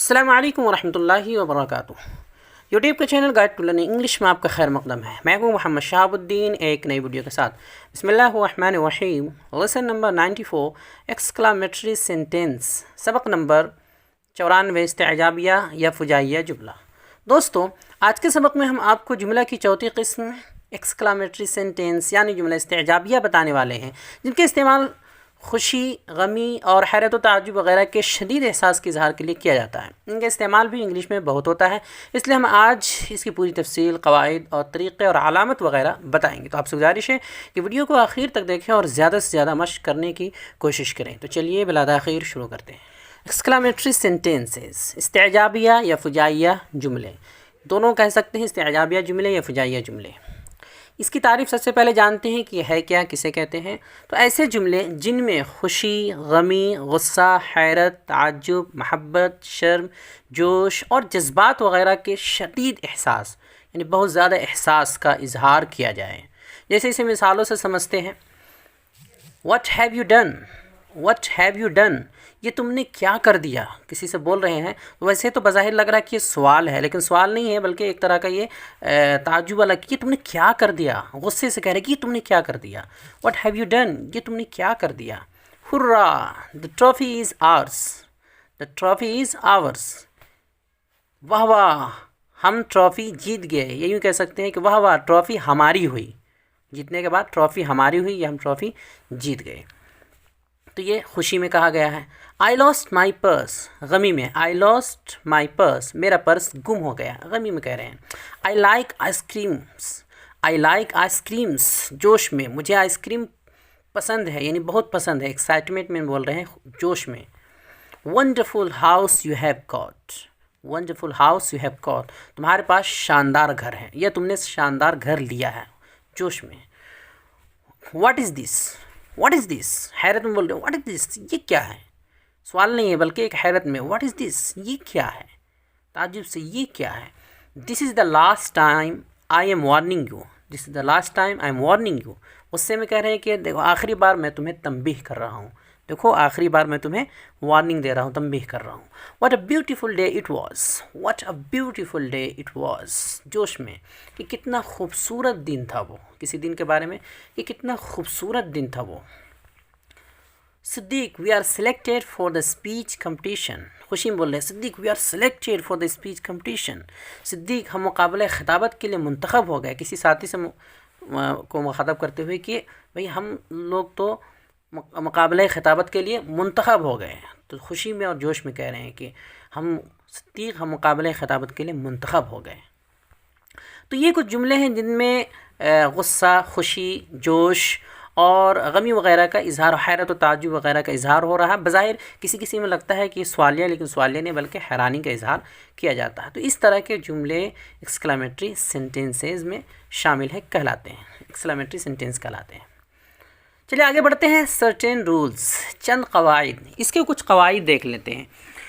अस्सलामु अलैकुम वरहमतुल्लाहि वबरकातुह। यूट्यूब के channel guide to learning English में आपका खैर मकदम है। मैं हूँ मोहम्मद शहाबुद्दीन, एक नई वीडियो के साथ। बिस्मिल्लाहिर्रहमानिर्रहीम। लेसन नंबर 94 एक्सक्लामेटरी सेंटेंस, सबक नंबर 94 इस्तेजाबिया या फुजाइया जुमला। दोस्तों, आज के सबक में हम आपको जुमला की चौथी किस्म एक्सक्लामेटरी सेंटेंस यानी जुमला इस्तेजाबिया बताने वाले हैं, जिनके इस्तेमाल खुशी, गमी और हैरत व ताज्जुब वगैरह के शदीद एहसास के इजहार के लिए किया जाता है। इनका इस्तेमाल भी इंग्लिश में बहुत होता है, इसलिए हम आज इसकी पूरी तफसील, क़वाइद और तरीक़े और अलामत वगैरह बताएंगे। तो आपसे गुजारिश है कि वीडियो को आखिर तक देखें और ज़्यादा से ज़्यादा मशक़ करने की कोशिश करें। तो चलिए बिला ताख़ीर शुरू करते हैं। एक्सक्लामेटरी सेंटेंसेस, इस्तेजाबिया या फुजाइया जुमले, दोनों कह सकते हैं, इस्तेजाबिया जुमले या फुजाइया जुमले। इसकी तारीफ़ सबसे पहले जानते हैं कि है क्या, किसे कहते हैं। तो ऐसे जुमले जिनमें खुशी, गमी, गुस्सा, हैरत, ताज्जुब, महब्बत, शर्म, जोश और जज्बात वग़ैरह के शदीद एहसास यानी बहुत ज़्यादा एहसास का इजहार किया जाए। जैसे इसे मिसालों से समझते हैं। What have you done, what have you done, ये तुमने क्या कर दिया। किसी से बोल रहे हैं, वैसे तो बज़ाहिर लग रहा है कि ये सवाल है, लेकिन सवाल नहीं है बल्कि एक तरह का ये ताज्जुब वाला कि ये तुमने क्या कर दिया। गुस्से से कह रहे कि ये तुमने क्या कर दिया। व्हाट हैव यू डन, ये तुमने क्या कर दिया। Hurrah, the trophy is hours, the trophy is hours. वाह वाह, हम ट्रॉफ़ी जीत गए। ये यूँ कह सकते हैं कि वाह वाह, ट्रॉफ़ी हमारी हुई। जीतने के बाद ट्रॉफ़ी हमारी हुई या हम ट्रॉफ़ी जीत गए। तो ये खुशी में कहा गया है। आई लॉस्ट माई पर्स, गमी में आई लॉस्ट माई पर्स, मेरा पर्स गुम हो गया, गमी में कह रहे हैं। I like ice creams, I like ice creams, जोश में, मुझे आइसक्रीम पसंद है यानी बहुत पसंद है, एक्साइटमेंट में बोल रहे हैं, जोश में। Wonderful house you have got, wonderful house you have got, तुम्हारे पास शानदार घर है या तुमने शानदार घर लिया है, जोश में। What is this, what is this, हैरत में बोल रहे हो, व्हाट इज़ दिस, ये क्या है। सवाल नहीं है बल्कि एक हैरत में, व्हाट इज़ दिस, ये क्या है, ताज्जुब से, ये क्या है। This is the last time I am warning you, this is the last time I am warning you. उससे में कह रहे हैं कि देखो आखिरी बार मैं तुम्हें तंबीह कर रहा हूँ, देखो आखिरी बार मैं तुम्हें वार्निंग दे रहा हूँ, तंबीह कर रहा हूँ। What a beautiful day it was, what a beautiful day it was, जोश में कि कितना खूबसूरत दिन था वो, किसी दिन के बारे में कि कितना खूबसूरत दिन था वो। Siddique, we are selected for the speech competition, खुशी में बोल रहे हैं Siddique, we are selected for the speech competition. Siddique, हम मुकाबले खिताबत के लिए मुंतखब हो गए, किसी साथी से को मुखातब करते हुए कि भाई हम लोग तो मुकाबले खिताबत के लिए मुंतखब हो गए। तो खुशी में और जोश में कह रहे हैं कि हम सिद्दीक, हम मुकाबले खिताबत के लिए मुंतखब हो गए। तो ये कुछ जुमले हैं जिनमें गुस्सा, खुशी, जोश और गमी वगैरह का इजहार, हैरत और ताज्जुब वगैरह का इजहार हो रहा है। बज़ाहिर किसी किसी में लगता है कि ये सवालिया, लेकिन सवालिया नहीं बल्कि हैरानी का इजहार किया जाता है। तो इस तरह के जुमले एक्सक्लामेटरी सेंटेंसेस में शामिल है, कहलाते हैं, एक्सक्लामेटरी सेंटेंस कहलाते हैं। चलिए आगे बढ़ते हैं। सर्टेन रूल्स, चंद कवाइद, इसके कुछ कवाइद देख लेते हैं।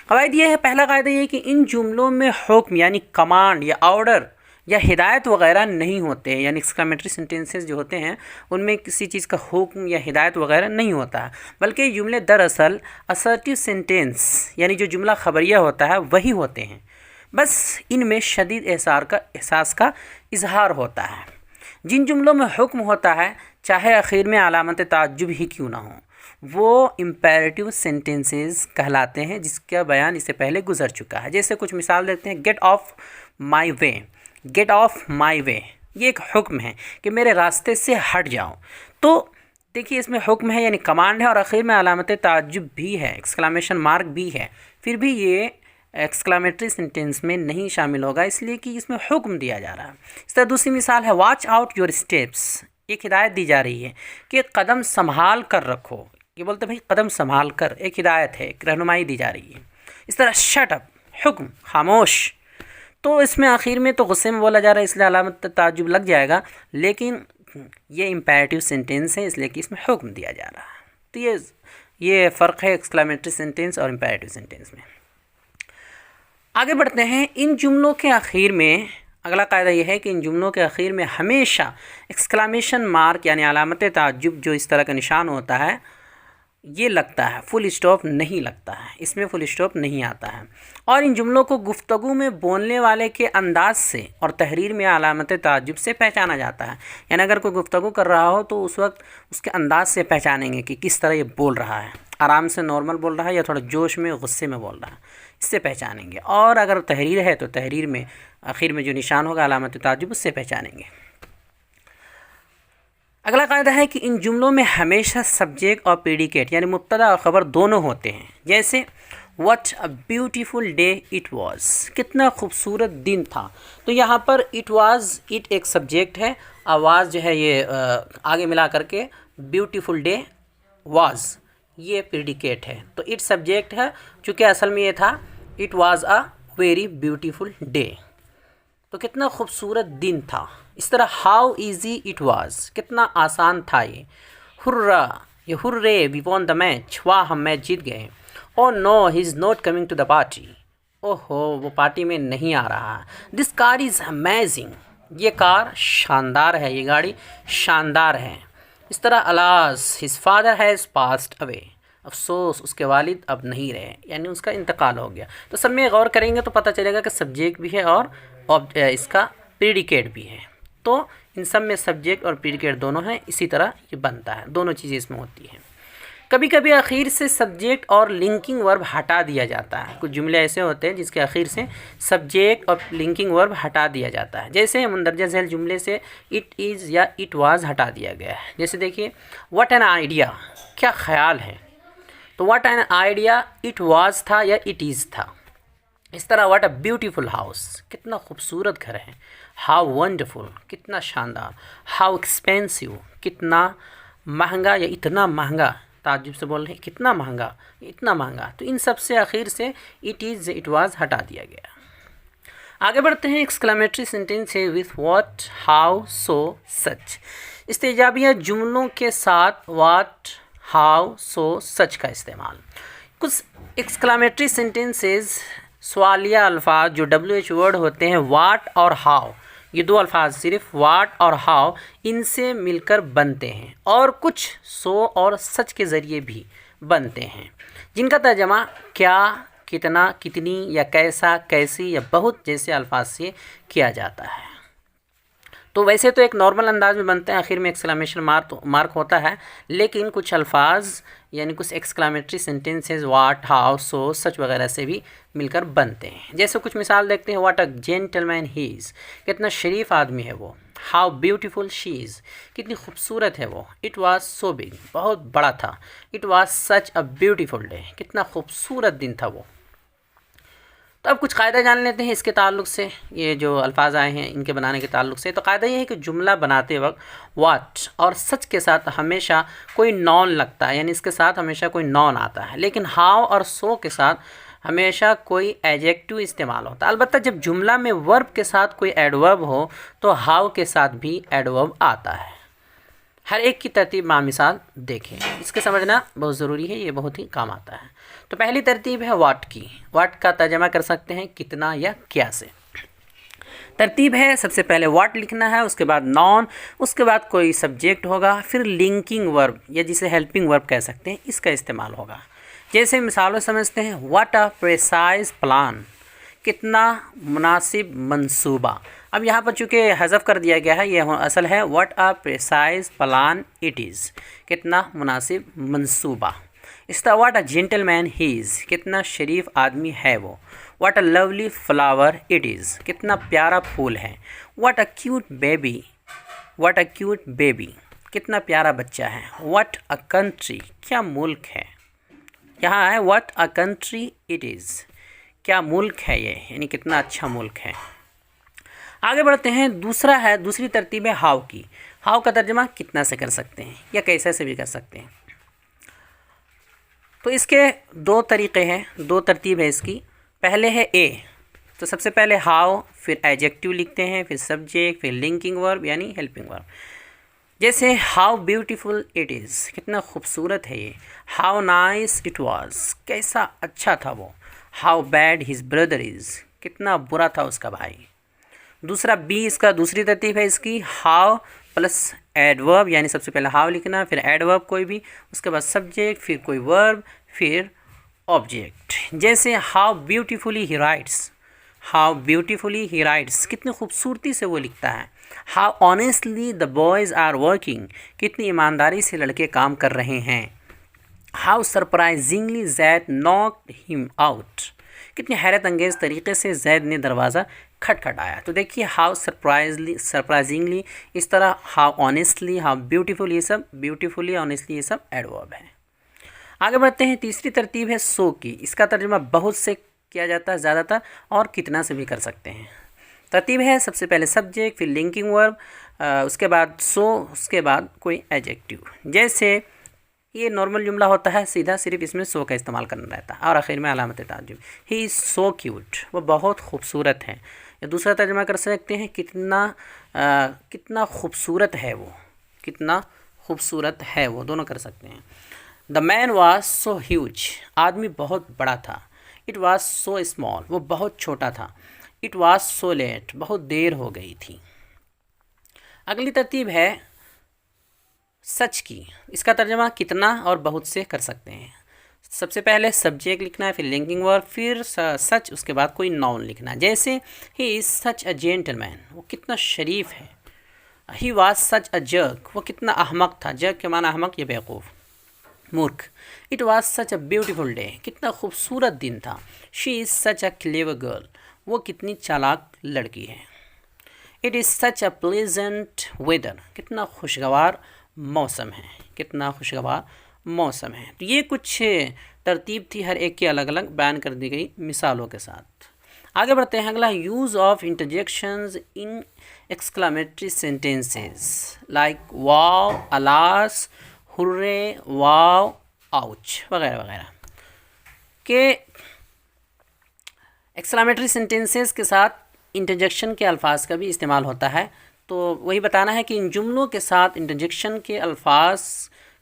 कवाइद ये है, पहला कायदा ये है कि इन जुमलों में हुक्म यानी कमांड या ऑर्डर या हिदायत वगैरह नहीं होते हैं, यानी एक्सक्लामेटरी सेंटेंसेस जो होते हैं उनमें किसी चीज़ का हुक्म या हिदायत वगैरह नहीं होता है, बल्कि ये जुमले दरअसल असर्टिव सेंटेंस यानी जो जुमला खबरिया होता है वही होते हैं। बस इनमें शदीद एहसास का इजहार होता है। जिन जुमलों में हुक्म होता है, चाहे आखिर में अलामत ताज्जुब ही क्यों ना हो, वो इम्पेरेटिव सेंटेंसेस कहलाते हैं, जिसका बयान इससे पहले गुजर चुका है। जैसे कुछ मिसाल देते हैं। Get off my way, get off my way, ये एक हुक्म है कि मेरे रास्ते से हट जाओ। तो देखिए इसमें हुक्म है यानी कमांड है और आखिर में अलामत ताज्जुब भी है, एक्सक्लामेशन मार्क भी है, फिर भी ये एक्सक्लामेटरी सेंटेंस में नहीं शामिल होगा, इसलिए कि इसमें हुक्म दिया जा रहा है। इस तरह दूसरी मिसाल है, वॉच आउट योर स्टेप्स, एक हिदायत दी जा रही है कि कदम संभाल कर रखो। ये बोलते भाई कदम संभाल कर, एक हिदायत है, एक रहनुमाई दी जा रही है। इस तरह शट अप, हुक्म, खामोश। तो इसमें आखिर में तो गुस्से में बोला जा रहा है, इसलिए अलामत ताज्जुब लग जाएगा, लेकिन ये इम्पेरेटिव सेंटेंस है इसलिए कि इसमें हुक्म दिया जा रहा है। तो ये फ़र्क है एक्सक्लामेटरी सेंटेंस और इम्पेरेटिव सेंटेंस में। आगे बढ़ते हैं। इन जुमलों के आखिर में अगला कायदा यह है कि इन जुमलों के आखिर में हमेशा एक्सक्लामेशन मार्क यानी अलामत ताज्जुब, जो इस तरह का निशान होता है, ये लगता है, फुल स्टॉप नहीं लगता है, इसमें फुल स्टॉप नहीं आता है। और इन जुमलों को गुफ्तगू में बोलने वाले के अंदाज से और तहरीर में अलामत ताज्जुब से पहचाना जाता है। यानी अगर कोई गुफ्तगू कर रहा हो तो उस वक्त उसके अंदाज से पहचानेंगे कि किस तरह ये बोल रहा है, आराम से नॉर्मल बोल रहा है या थोड़ा जोश में गुस्से में बोल रहा है, इससे पहचानेंगे। और अगर तहरीर है तो तहरीर में आखिर में जो निशान होगा अलामत ताज्जुब, उससे पहचानेंगे। अगला कायदा है कि इन जुमलों में हमेशा सब्जेक्ट और प्रेडिकेट यानी मुब्तदा और ख़बर दोनों होते हैं। जैसे what a beautiful day it was, कितना खूबसूरत दिन था। तो यहाँ पर इट वाज, इट एक सब्जेक्ट है, आवाज़ जो है ये आगे मिला करके ब्यूटीफुल डे, वाज ये प्रेडिकेट है। तो इट सब्जेक्ट है, चूँकि असल में ये था it was a very beautiful day, तो कितना खूबसूरत दिन था। इस तरह हाउ इजी इट वाज, कितना आसान था ये। हुर्रा, ये hurray we won the match, वाह हम मैच जीत गए। Oh no he is not coming to the party, ओहो वो पार्टी में नहीं आ रहा। दिस कार इज़ अमेजिंग, ये कार शानदार है, ये गाड़ी शानदार है। इस तरह alas his father has passed away, अफसोस उसके वालिद अब नहीं रहे, यानी उसका इंतकाल हो गया। तो सब में गौर करेंगे तो पता चलेगा कि सब्जेक्ट भी है और इसका प्रेडिकेट भी है। तो इन सब में सब्जेक्ट और प्रेडिकेट दोनों हैं, इसी तरह ये बनता है, दोनों चीज़ें इसमें होती हैं। कभी कभी आखिर से सब्जेक्ट और लिंकिंग वर्ब हटा दिया जाता है। कुछ जुमले ऐसे होते हैं जिसके आखिर से सब्जेक्ट और लिंकिंग वर्ब हटा दिया जाता है। जैसे मुंदरजा झैल जुमले से इट इज़ या इट वाज हटा दिया गया है। जैसे देखिए व्हाट एन आइडिया, क्या ख्याल है। तो what an idea it was था या इट इज़ था। इस तरह व्हाट अ ब्यूटीफुल हाउस, कितना खूबसूरत घर है। हाउ वंडरफुल, कितना शानदार। हाउ एक्सपेंसिव, कितना महंगा या इतना महंगा, ताज्जुब से बोल रहे हैं कितना महंगा, इतना महंगा। तो इन सब से आखिर से इट इज़ इट वाज हटा दिया गया। आगे बढ़ते हैं। एक्सक्लेमेटरी सेंटेंस है विथ व्हाट, हाउ, सो, सच। इस्तेजाबिया जुमलों के साथ व्हाट, हाउ, सो, सच का इस्तेमाल। कुछ एक्सक्लेमेटरी सेंटेंसेस सवालिया अल्फाज जो WH वर्ड होते हैं, वाट और हाउ, ये दो अल्फाज सिर्फ वाट और हाउ इनसे मिलकर बनते हैं। और कुछ सो और सच के ज़रिए भी बनते हैं, जिनका तर्जमा क्या, कितना, कितनी या कैसा, कैसी या बहुत जैसे अल्फाज से किया जाता है। तो वैसे तो एक नॉर्मल अंदाज में बनते हैं, आखिर में एक्सक्लेमेशन मार्क होता है, लेकिन कुछ अल्फाज यानी कुछ एक्सक्लेमेटरी सेंटेंसेस वाट, हाउ, सो, सच वगैरह से भी मिलकर बनते हैं। जैसे कुछ मिसाल देखते हैं। What a gentleman he is, कितना शरीफ आदमी है वो। हाउ ब्यूटीफुल शी इज़, कितनी खूबसूरत है वो। इट वाज सो बिग, बहुत बड़ा था। It was such a beautiful day, कितना खूबसूरत दिन था वो। तो अब कुछ कायदा जान लेते हैं इसके ताल्लुक़ से, ये जो अल्फाज आए हैं इनके बनाने के ताल्लुक़ से। तो कायदा ये है कि जुमला बनाते वक्त व्हाट और सच के साथ हमेशा कोई नॉन लगता है, यानी इसके साथ हमेशा कोई नॉन आता है। लेकिन हाउ और सो के साथ हमेशा कोई एडजेक्टिव इस्तेमाल होता है। अलबत्ता जब जुमला में वर्ब के साथ कोई एडवर्ब हो तो हाउ के साथ भी एडवर्ब आता है। हर एक की तरतीब मिसाल देखें, इसके समझना बहुत ज़रूरी है, ये बहुत ही काम आता है। तो पहली तरतीब है वाट की। वाट का तर्जमा कर सकते हैं कितना या क्या से। तरतीब है सबसे पहले वाट लिखना है, उसके बाद नॉन, उसके बाद कोई सब्जेक्ट होगा, फिर लिंकिंग वर्ब या जिसे हेल्पिंग वर्ब कह सकते हैं इसका इस्तेमाल होगा। जैसे मिसालों समझते हैं। व्हाट अ प्रेसाइज प्लान, कितना मुनासिब मंसूबा। अब यहाँ पर चूँकि हज़फ कर दिया गया है, ये असल है what a precise plan it is, कितना मुनासिब मंसूबा। इस तरह what a gentleman he is, कितना शरीफ आदमी है वो। What a lovely flower it is, कितना प्यारा फूल है। What a cute baby, what a cute baby, कितना प्यारा बच्चा है। व्हाट अ कंट्री, क्या मुल्क है। यहाँ है what a country it is, क्या मुल्क है ये, यानी कितना अच्छा मुल्क है। आगे बढ़ते हैं। दूसरी तरतीब है हाउ की। हाउ का तर्जमा कितना से कर सकते हैं या कैसे से भी कर सकते हैं। तो इसके दो तरीक़े हैं, दो तरतीब है इसकी। पहले है ए, तो सबसे पहले हाउ, फिर एडजेक्टिव लिखते हैं, फिर सब्जेक्ट, फिर लिंकिंग वर्ब यानी हेल्पिंग वर्ब। जैसे हाउ ब्यूटीफुल इट इज़, कितना खूबसूरत है ये। हाउ नाइस इट वाज, कैसा अच्छा था वो। How bad his brother is, कितना बुरा था उसका भाई। दूसरा बी, इसका दूसरी तरतीब है इसकी। हाउ प्लस एडवर्ब यानी सबसे पहले हाउ लिखना, फिर एडवर्ब कोई भी, उसके बाद सब्जेक्ट, फिर कोई वर्ब, फिर ऑब्जेक्ट। जैसे how beautifully he writes, how beautifully he writes, कितनी खूबसूरती से वो लिखता है। How honestly the boys are working, कितनी ईमानदारी से लड़के काम कर रहे हैं। How surprisingly Zaid knocked him out, कितनी हैरत अंगेज़ तरीके से जैद ने दरवाज़ा खटखटाया। तो देखिए हाउ सरप्राइजिंगली, इस तरह हाउ ऑनेस्टली, हाउ ब्यूटीफुल, ये सब ब्यूटीफुली, ऑनेस्टली, ये सब एडवर्ब है। आगे बढ़ते हैं। तीसरी तरतीब है सो की। इसका तर्जुमा बहुत से किया जाता है ज़्यादातर, और कितना से भी कर सकते हैं। तरतीब है सबसे पहले सब्जेक्ट, फिर लिंकिंग वर्ब, उसके बाद सो, उसके बाद कोई एडजेक्टिव। जैसे ये नॉर्मल जुमला होता है सीधा, सिर्फ इसमें सो का इस्तेमाल करना रहता है, और आखिर में अलामत ताज्जुब, ही इज़ सो क्यूट, वो बहुत खूबसूरत है। या दूसरा तर्जुमा कर सकते हैं कितना खूबसूरत है वो, कितना खूबसूरत है वो, दोनों कर सकते हैं। The man was so huge, आदमी बहुत बड़ा था। इट वाज सो स्मॉल, वो बहुत छोटा था। इट वाज सो लेट, बहुत देर हो गई थी। अगली तरतीब है सच की। इसका तर्जुमा कितना और बहुत से कर सकते हैं। सबसे पहले सब्जेक्ट लिखना है, फिर लिंकिंग वर्ब, फिर सच, उसके बाद कोई नाउन लिखना है। जैसे he is such a gentleman, वो कितना शरीफ है। He was such a jerk, वो कितना अहमक था। जर्क के माना अहमक या बेवकूफ़, मूर्ख। It was such a beautiful day, कितना खूबसूरत दिन था। She is such a clever girl, वो कितनी चालाक लड़की है। It is such a pleasant weather, कितना खुशगवार मौसम है, कितना खुशगवार मौसम है। तो ये कुछ तरतीब थी, हर एक की अलग अलग बयान कर दी गई मिसालों के साथ। आगे बढ़ते हैं। अगला use of interjections in exclamatory sentences like wow, alas, hurray, wow, ouch वगैरह वगैरह के एक्सक्लामेटरी सेंटेंसेस के साथ इंटरजेक्शन के अल्फाज का भी इस्तेमाल होता है। तो वही बताना है कि इन जुमलों के साथ इंटरजेक्शन के अल्फाज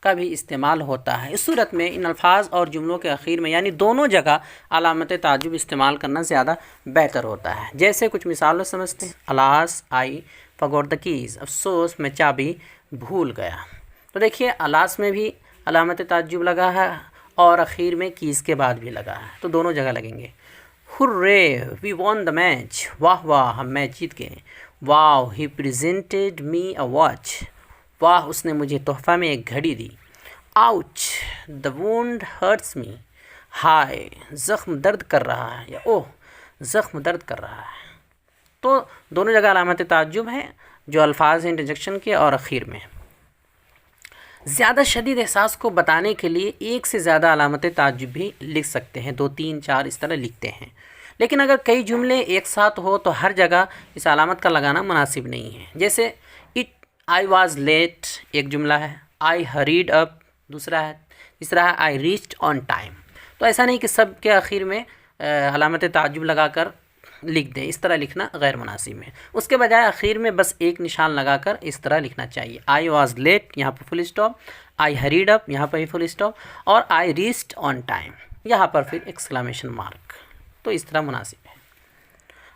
का भी इस्तेमाल होता है। इस सूरत में इन अल्फाज और जुमलों के आखिर में यानी दोनों जगह अलामत ताज्जुब इस्तेमाल करना ज़्यादा बेहतर होता है। जैसे कुछ मिसालों समझते हैं। Alas I forgot the keys, अफसोस मैं चाबी भूल गया। तो देखिए अलास में भी अलामत ताज्जुब लगा है और आखिर में कीज़ के बाद भी लगा है, तो दोनों जगह लगेंगे। Hurray we won the match, वाह वाह हम मैच जीत गए। वाह he presented me a watch, वाह उसने मुझे तोहफ़ा में एक घड़ी दी। Ouch the wound hurts me, हाय ज़ख्म दर्द कर रहा है, या ओह ज़ख्म दर्द कर रहा है। तो दोनों जगह अलामत ताज्जुब है जो अल्फाज हैं इंटरजेक्शन के और आखिर में। ज़्यादा शदीद एहसास को बताने के लिए एक से ज़्यादा अलामत ताज्जुब भी लिख सकते हैं, 2, 3, 4 इस तरह लिखते हैं। लेकिन अगर कई जुमले एक साथ हो तो हर जगह इस अलामत का लगाना मुनासिब नहीं है। जैसे इट आई वाज लेट एक जुमला है, आई हरीड अप दूसरा है, तीसरा है आई रीच्ड ऑन टाइम। तो ऐसा नहीं कि सब के आखिर में अलामत ताज्जुब लगाकर लिख दें, इस तरह लिखना गैर मुनासिब है। उसके बजाय आखिर में बस एक निशान लगाकर इस तरह लिखना चाहिए। आई वाज लेट यहाँ पर फुल स्टॉप, आई हरीड अप यहाँ पर भी फुल स्टॉप, और आई रीच्ड ऑन टाइम यहाँ पर फिर एक्सक्लेमेशन मार्क। तो इस तरह मुनासिब है।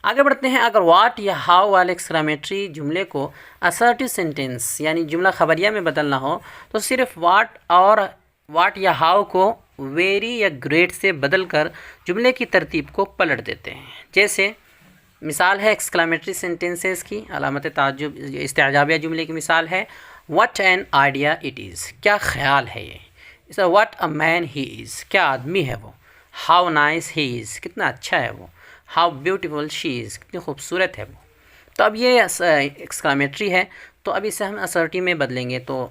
आगे बढ़ते हैं। अगर वाट या हाउ वाले एक्सक्लेमेटरी जुमले को असर्टिव सेंटेंस यानी जुमला खबरिया में बदलना हो तो सिर्फ वाट या हाउ को वेरी या ग्रेट से बदलकर जुमले की तरतीब को पलट देते हैं। जैसे मिसाल है एक्सक्लेमेटरी सेंटेंसेस की, अलामत ताज्जुब इस्तेजाबिया जुमले की मिसाल है what an idea it is, क्या ख्याल है ये। इस what a man he is, क्या आदमी है वो। हाउ नाइस ही इज़, कितना अच्छा है वो। हाउ ब्यूटीफुल शी इज़, कितनी खूबसूरत है वो। तो अब ये एक्सक्लेमेटरी है, तो अब इसे हम असर्टिव में बदलेंगे तो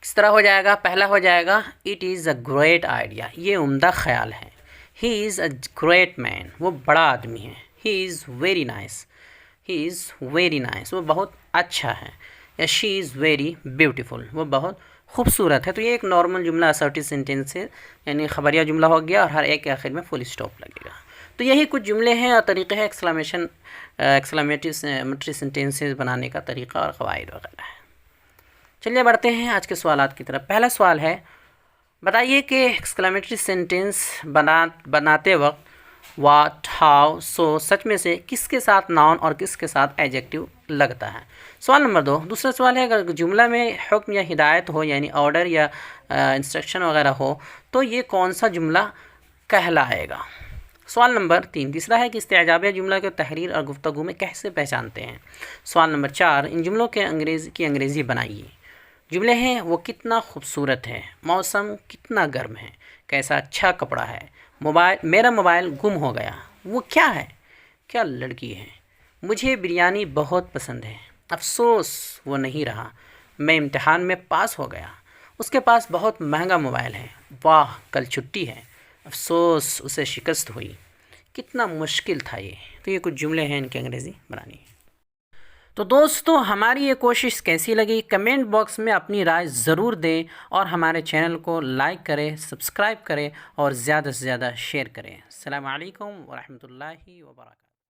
किस तरह हो जाएगा। पहला हो जाएगा it is a great idea, ये उम्दा ख्याल है। He is a great man, वो बड़ा आदमी है। He is very nice, he is very nice, वो बहुत अच्छा है। या शी इज़ वेरी ब्यूटीफुल, वो बहुत खूबसूरत है। तो ये एक नॉर्मल जुमला असर्टिव सेंटेंस है, यानी खबरिया जुमला हो गया और हर एक के आखिर में फुल स्टॉप लगेगा। तो यही कुछ जुमले हैं और तरीक़े हैं एक्सक्लेमेटरी सेंटेंसेस बनाने का तरीक़ा और क़वाइद वगैरह है। चलिए बढ़ते हैं आज के सवालात की तरफ। पहला सवाल है, बताइए कि एक्सक्लेमेटरी सेंटेंस बनाते वक्त वाट, हाउ, सो सच में से किसके साथ नाउन और किसके साथ एडजेक्टिव लगता है। सवाल नंबर 2, दूसरा सवाल है, अगर जुमला में हुक्म या हिदायत हो यानी ऑर्डर या इंस्ट्रक्शन वगैरह हो तो ये कौन सा जुमला कहलाएगा। सवाल नंबर 3 तीसरा है कि इस्तेजाबिया जुमला को तहरीर और गुफ्तगू में कैसे पहचानते हैं। सवाल नंबर 4 इन जुमलों के अंग्रेज़ी बनाइए। जुमले हैं, वो कितना खूबसूरत है, मौसम कितना गर्म है, कैसा अच्छा कपड़ा है, मेरा मोबाइल गुम हो गया, वो क्या है, क्या लड़की है, मुझे बिरयानी बहुत पसंद है, अफसोस वो नहीं रहा, मैं इम्तिहान में पास हो गया, उसके पास बहुत महंगा मोबाइल है, वाह कल छुट्टी है, अफसोस उसे शिकस्त हुई, कितना मुश्किल था ये। तो ये कुछ जुमले हैं, इनकी अंग्रेज़ी बनानी है। तो दोस्तों हमारी ये कोशिश कैसी लगी कमेंट बॉक्स में अपनी राय ज़रूर दें और हमारे चैनल को लाइक करें, सब्सक्राइब करें और ज़्यादा से ज़्यादा शेयर करें। अस्सलामु अलैकुम व रहमतुल्लाहि व बरकातहू।